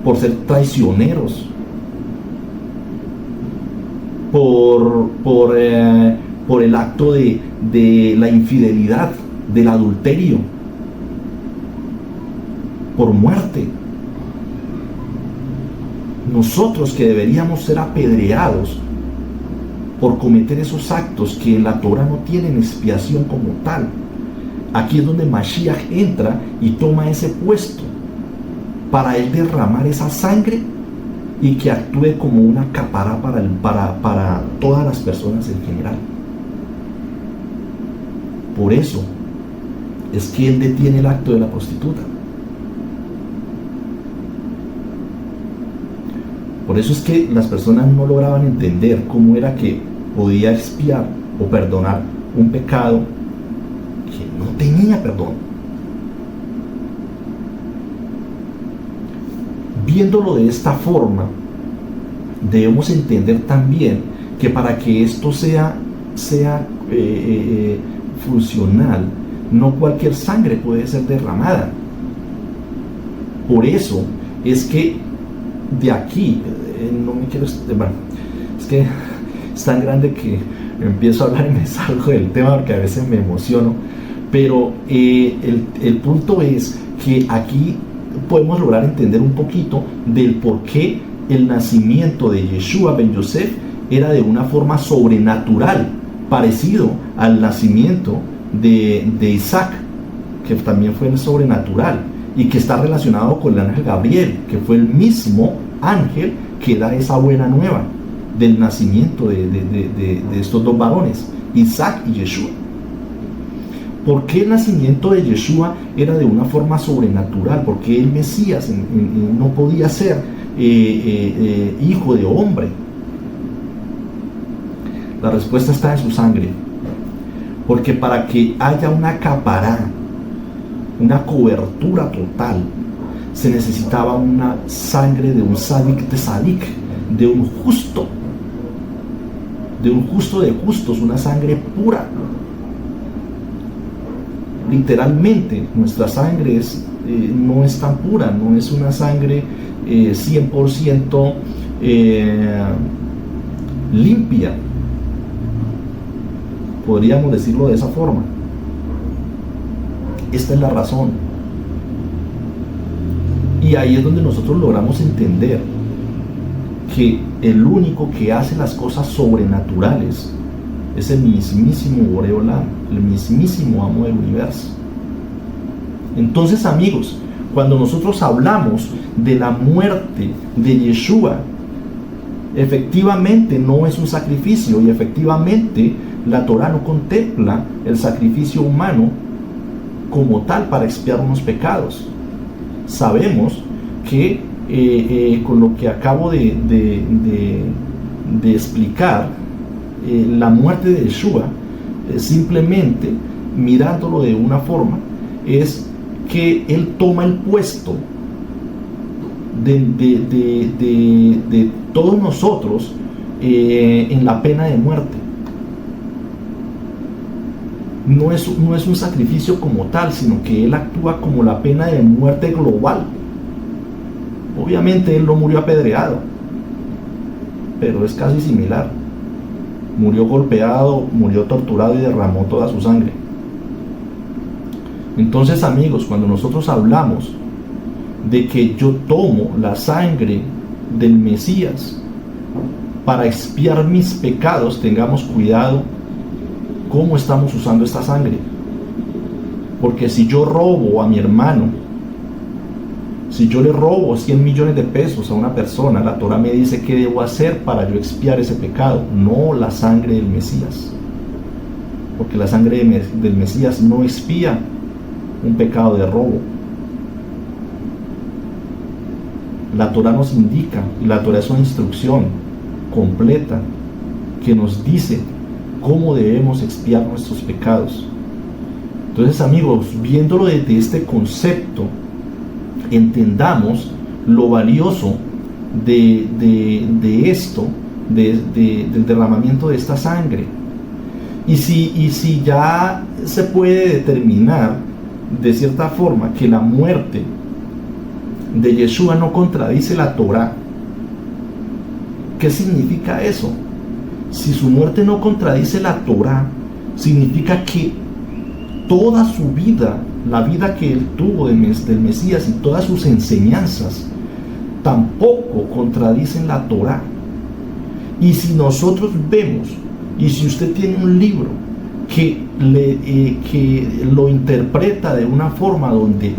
Speaker 1: por ser traicioneros, por el acto de la infidelidad, del adulterio, por muerte. Nosotros, que deberíamos ser apedreados por cometer esos actos que en la Torah no tienen expiación como tal, aquí es donde Mashiach entra y toma ese puesto para Él derramar esa sangre y que actúe como una capara para todas las personas en general. Por eso es que Él detiene el acto de la prostituta. Por eso es que las personas no lograban entender cómo era que podía expiar o perdonar un pecado que no tenía perdón. Viéndolo de esta forma, debemos entender también que para que esto sea funcional, no cualquier sangre puede ser derramada. Por eso es que de aquí, no me quiero, bueno, es que es tan grande que empiezo a hablar y me salgo del tema porque a veces me emociono. Pero el punto es que aquí podemos lograr entender un poquito del por qué el nacimiento de Yeshua ben Yosef era de una forma sobrenatural, parecido al nacimiento de Isaac, que también fue sobrenatural y que está relacionado con el ángel Gabriel, que fue el mismo ángel que da esa buena nueva del nacimiento de estos dos varones, Isaac y Yeshua. ¿Por qué el nacimiento de Yeshua era de una forma sobrenatural? ¿Por qué el Mesías no podía ser hijo de hombre? La respuesta está en su sangre. Porque para que haya una capará, una cobertura total, se necesitaba una sangre de un sadik de sadik, de un justo de justos, una sangre pura. Literalmente, nuestra sangre no es tan pura, no es una sangre 100% limpia. Podríamos decirlo de esa forma. Esta es la razón. Y ahí es donde nosotros logramos entender que el único que hace las cosas sobrenaturales es el mismísimo Boreolam, el mismísimo amo del universo. Entonces, amigos, cuando nosotros hablamos de la muerte de Yeshua, efectivamente no es un sacrificio, y efectivamente la Torá no contempla el sacrificio humano como tal para expiar unos pecados. Sabemos que con lo que acabo de explicar, la muerte de Yeshua, simplemente mirándolo de una forma, es que él toma el puesto de todos nosotros en la pena de muerte. No es un sacrificio como tal, sino que él actúa como la pena de muerte global. Obviamente él no murió apedreado, pero es casi similar. Murió golpeado, murió torturado y derramó toda su sangre. Entonces, amigos, cuando nosotros hablamos de que yo tomo la sangre del Mesías para expiar mis pecados, tengamos cuidado cómo estamos usando esta sangre. Porque si yo robo a mi hermano, si yo le robo 100 millones de pesos a una persona, la Torá me dice qué debo hacer para yo expiar ese pecado, no la sangre del Mesías. Porque la sangre del Mesías no expía un pecado de robo. La Torá nos indica, y la Torá es una instrucción completa que nos dice cómo debemos expiar nuestros pecados. Entonces, amigos, viéndolo desde este concepto, entendamos lo valioso de esto, del derramamiento de esta sangre. Y si ya se puede determinar de cierta forma que la muerte de Yeshua no contradice la Torá, ¿qué significa eso? Si su muerte no contradice la Torá, significa que toda su vida, la vida que él tuvo del Mesías y todas sus enseñanzas, tampoco contradicen la Torá. Y si nosotros vemos, y si usted tiene un libro que lo interpreta de una forma donde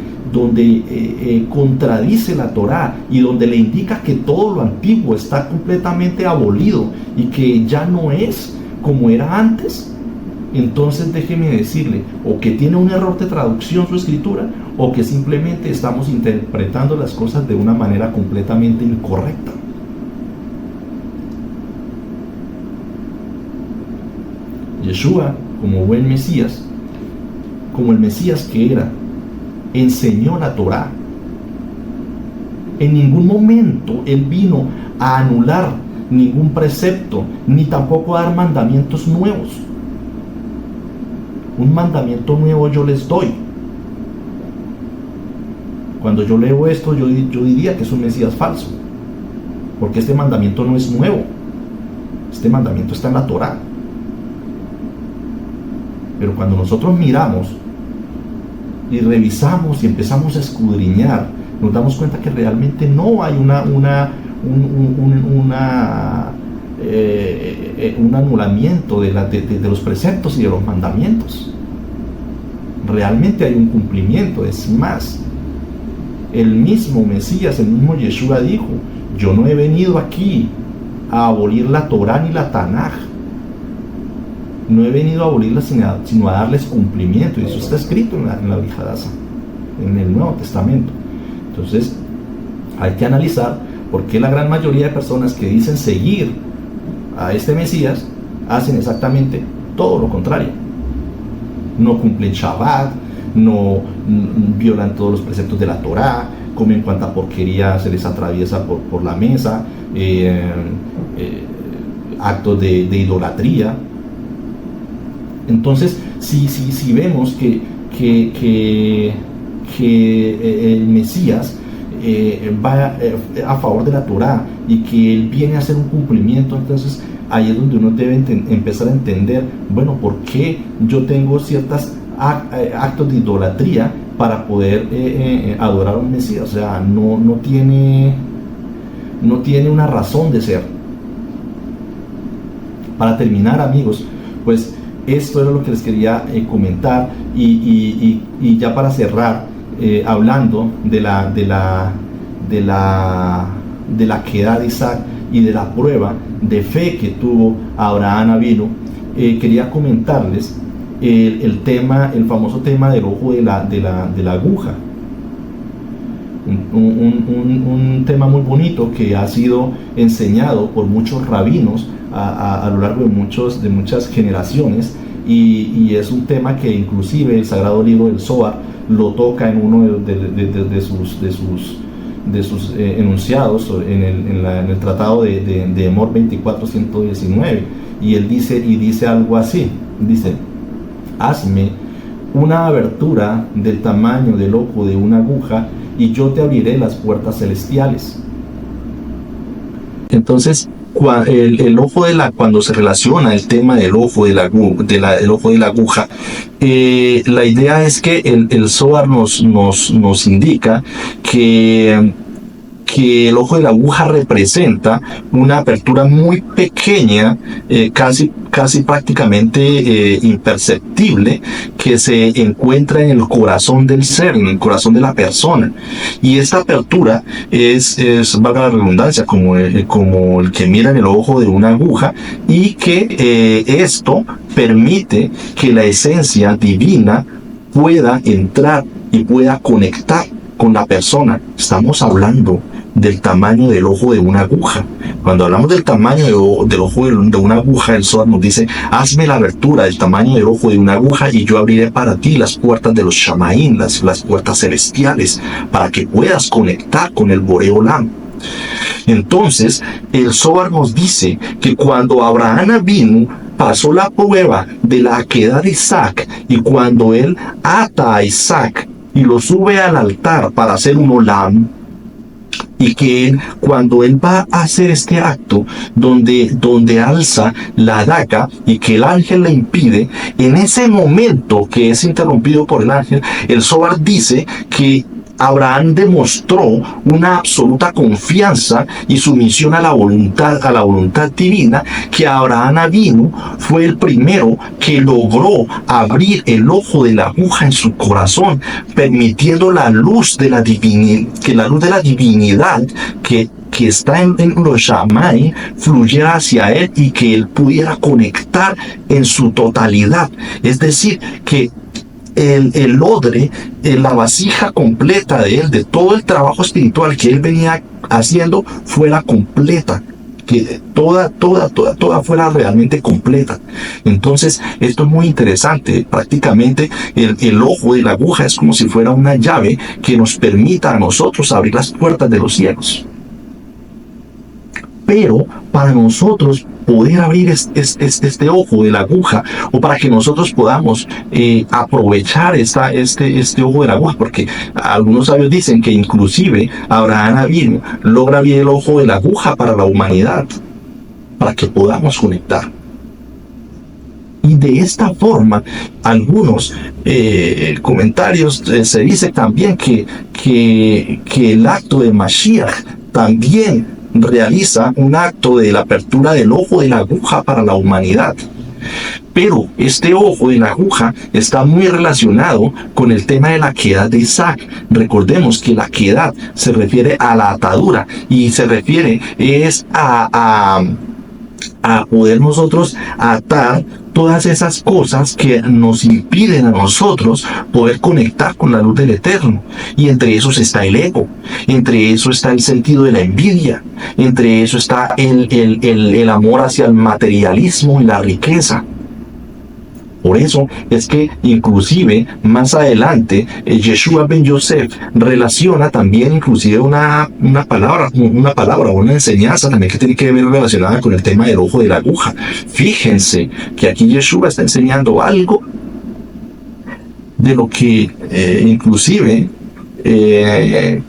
Speaker 1: contradice la Torá y donde le indica que todo lo antiguo está completamente abolido y que ya no es como era antes, entonces déjeme decirle, o que tiene un error de traducción su escritura, o que simplemente estamos interpretando las cosas de una manera completamente incorrecta. Yeshua, como buen Mesías, como el Mesías que era, enseñó la Torá. En ningún momento él vino a anular ningún precepto, ni tampoco a dar mandamientos nuevos. Un mandamiento nuevo yo les doy. Cuando yo leo esto, yo diría que es un Mesías falso, porque este mandamiento no es nuevo, Este mandamiento está en la Torá. Pero cuando nosotros miramos y revisamos y empezamos a escudriñar, nos damos cuenta que realmente no hay un anulamiento de los preceptos y de los mandamientos. Realmente hay un cumplimiento. Es más, el mismo Mesías, el mismo Yeshua dijo: yo no he venido aquí a abolir la Torá ni la Tanaj. No he venido a abolirla sino a darles cumplimiento. Y eso está escrito en la Brihadasa, en el Nuevo Testamento. Entonces hay que analizar por qué la gran mayoría de personas que dicen seguir a este Mesías hacen exactamente todo lo contrario. No cumplen Shabbat, no violan todos los preceptos de la Torá, comen cuanta porquería se les atraviesa por la mesa, actos de idolatría. Entonces, si vemos que el Mesías va a favor de la Torá y que él viene a hacer un cumplimiento, entonces ahí es donde uno debe empezar a entender, bueno, ¿por qué yo tengo ciertos actos de idolatría para poder adorar a un Mesías? O sea, no tiene una razón de ser. Para terminar, amigos, pues esto era lo que les quería comentar, y ya para cerrar, hablando de la quedá de Isaac y de la prueba de fe que tuvo Abraham Avinu, quería comentarles el famoso tema del ojo de la aguja. Un tema muy bonito que ha sido enseñado por muchos rabinos a lo largo de muchas generaciones, y es un tema que inclusive el Sagrado Libro del Zohar lo toca en uno de sus enunciados en el tratado de Emor 24:119, y él dice algo así. Dice: hazme una abertura del tamaño del ojo de una aguja y yo te abriré las puertas celestiales. Entonces, cuando se relaciona el tema del ojo de la aguja, la idea es que el Zohar nos indica que el ojo de la aguja representa una apertura muy pequeña, casi prácticamente imperceptible, que se encuentra en el corazón del ser, en el corazón de la persona. Y esta apertura es valga la redundancia, como el que mira en el ojo de una aguja, y que esto permite que la esencia divina pueda entrar y pueda conectar con la persona. Estamos hablando del tamaño del ojo de una aguja. Cuando hablamos del tamaño del ojo de una aguja, el Zohar nos dice: hazme la abertura del tamaño del ojo de una aguja y yo abriré para ti las puertas de los Shamaín, las puertas celestiales, para que puedas conectar con el Boré Olam. Entonces, el Zohar nos dice que cuando Abraham Avinu pasó la prueba de la quedá de Isaac, y cuando él ata a Isaac y lo sube al altar para hacer un Olam, y que cuando él va a hacer este acto donde alza la daga y que el ángel le impide, en ese momento que es interrumpido por el ángel, el Zohar dice que Abraham demostró una absoluta confianza y sumisión a la voluntad divina, que Abraham Avinu fue el primero que logró abrir el ojo de la aguja en su corazón, permitiendo la luz de la divinidad que está en los Shammai fluyera hacia él y que él pudiera conectar en su totalidad. Es decir, que el odre, la vasija completa de él, de todo el trabajo espiritual que él venía haciendo, fuera completa, que toda fuera realmente completa. Entonces, esto es muy interesante. Prácticamente el ojo de la aguja es como si fuera una llave que nos permita a nosotros abrir las puertas de los cielos. Pero para nosotros poder abrir este ojo de la aguja, o para que nosotros podamos aprovechar este ojo de la aguja, porque algunos sabios dicen que inclusive Abraham Avinu logra abrir el ojo de la aguja para la humanidad. para que podamos conectar. Y de esta forma, algunos comentarios se dice también que el acto de Mashiach también realiza un acto de la apertura del ojo de la aguja para la humanidad. Pero este ojo de la aguja está muy relacionado con el tema de la quedad de Isaac. Recordemos que la quedad se refiere a la atadura y se refiere a poder nosotros atar todas esas cosas que nos impiden a nosotros poder conectar con la luz del Eterno. Y entre esos está el ego, entre eso está el sentido de la envidia, entre eso está el amor hacia el materialismo y la riqueza. Por eso es que inclusive más adelante Yeshua ben Yosef relaciona también inclusive una palabra o una enseñanza también que tiene que ver relacionada con el tema del ojo de la aguja. Fíjense que aquí Yeshua está enseñando algo de lo que inclusive en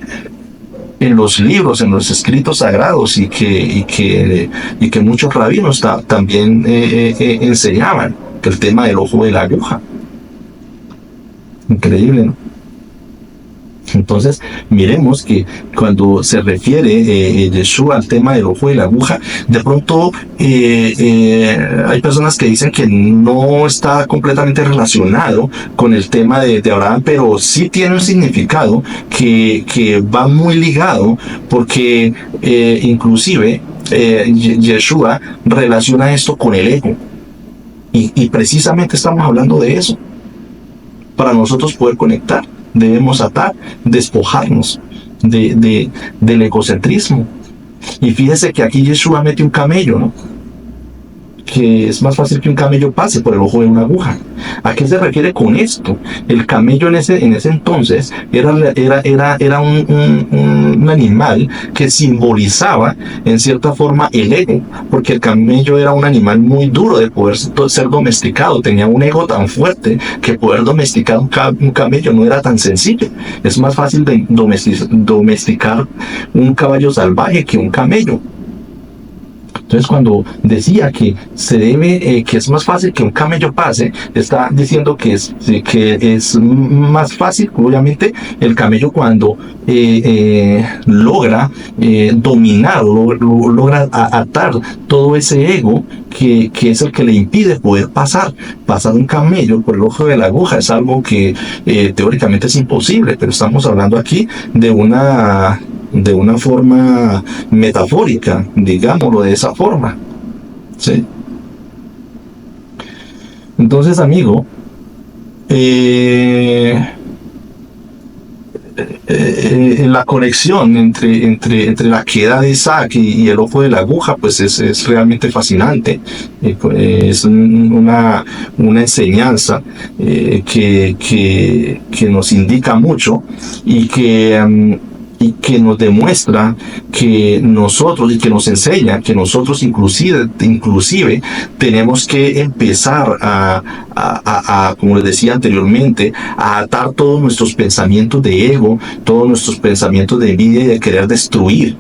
Speaker 1: los libros, en los escritos sagrados y que muchos rabinos también enseñaban, que el tema del ojo de la aguja. Increíble, ¿no? Entonces, miremos que cuando se refiere Yeshua al tema del ojo de la aguja, de pronto hay personas que dicen que no está completamente relacionado con el tema de Abraham, pero sí tiene un significado que va muy ligado, porque inclusive Yeshua relaciona esto con el ego. Y precisamente estamos hablando de eso. Para nosotros poder conectar, debemos atar, despojarnos del egocentrismo. Y fíjese que aquí Yeshua mete un camello, ¿no? Que es más fácil que un camello pase por el ojo de una aguja. ¿A qué se refiere con esto? El camello en ese entonces era un animal que simbolizaba en cierta forma el ego, porque el camello era un animal muy duro de poder ser domesticado, tenía un ego tan fuerte que poder domesticar un camello no era tan sencillo. Es más fácil de domesticar un caballo salvaje que un camello. Entonces, cuando decía que se debe, que es más fácil que un camello pase, está diciendo que es más fácil, obviamente, el camello cuando logra dominar, logra atar todo ese ego que es el que le impide poder pasar un camello por el ojo de la aguja. Es algo que teóricamente es imposible, pero estamos hablando aquí de una forma metafórica, digámoslo de esa forma, ¿sí? Entonces, amigo, la conexión entre la quedad de Isaac y el ojo de la aguja, pues es realmente fascinante. Es una enseñanza que nos indica mucho y que nos demuestra que nosotros, y que nos enseña que nosotros inclusive tenemos que empezar a, como les decía anteriormente, a atar todos nuestros pensamientos de ego, todos nuestros pensamientos de envidia y de querer destruir,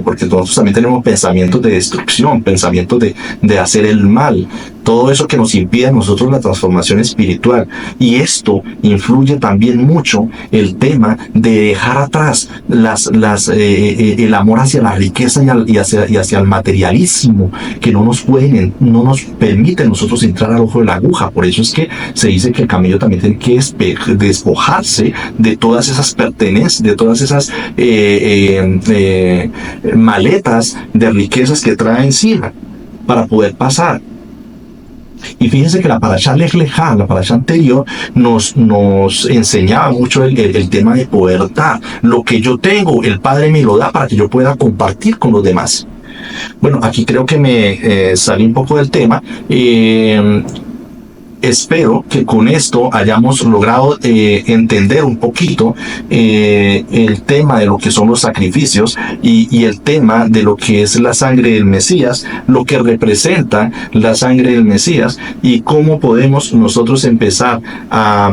Speaker 1: porque nosotros también tenemos pensamientos de destrucción, pensamientos de hacer el mal, todo eso que nos impide a nosotros la transformación espiritual. Y esto influye también mucho el tema de dejar atrás el amor hacia la riqueza y hacia el materialismo, que no nos permite nosotros entrar al ojo de la aguja. Por eso es que se dice que el camello también tiene que despojarse de todas esas pertenencias, de todas esas maletas de riquezas que trae encima para poder pasar. Y fíjense que la parashá Lej Lejá, la parashá anterior, nos enseñaba mucho el tema de poder dar. Lo que yo tengo, el Padre me lo da para que yo pueda compartir con los demás. Bueno, aquí creo que me salí un poco del tema. Espero que con esto hayamos logrado entender un poquito el tema de lo que son los sacrificios y el tema de lo que es la sangre del Mesías, lo que representa la sangre del Mesías y cómo podemos nosotros empezar a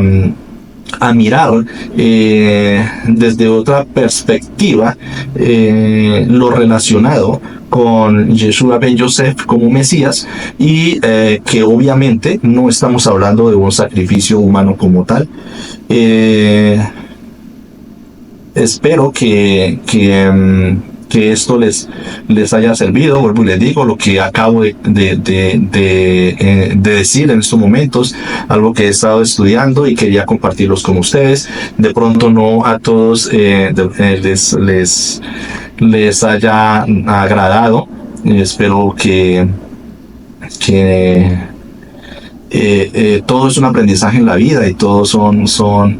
Speaker 1: a mirar desde otra perspectiva lo relacionado con Yeshua ben Yosef como Mesías, y que obviamente no estamos hablando de un sacrificio humano como tal. Espero que esto les haya servido. Vuelvo y les digo lo que acabo de decir en estos momentos, algo que he estado estudiando y quería compartirlos con ustedes. De pronto no a todos les haya agradado. Espero que todo es un aprendizaje en la vida, y todos son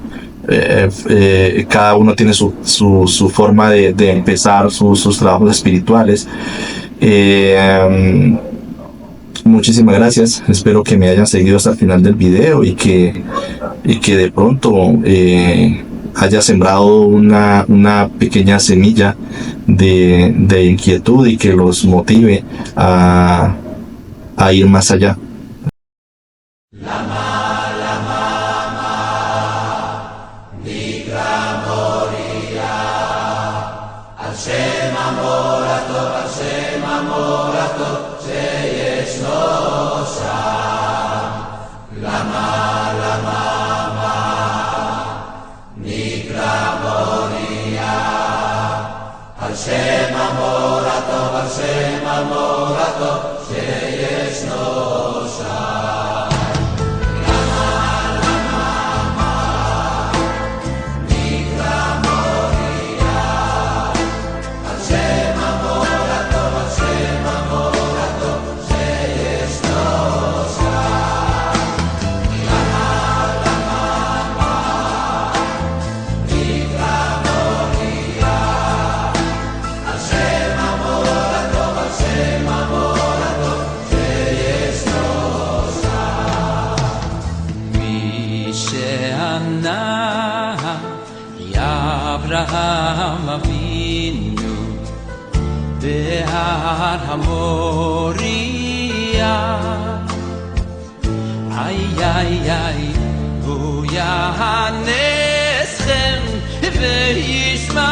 Speaker 1: cada uno tiene su forma de empezar sus trabajos espirituales. Muchísimas gracias, espero que me hayan seguido hasta el final del video, y que de pronto haya sembrado una pequeña semilla de inquietud, y que los motive a ir más allá.
Speaker 2: Abraham Avinu Behar HaMoriah, ay ay ay, Hu Yahaneschem ve'yishma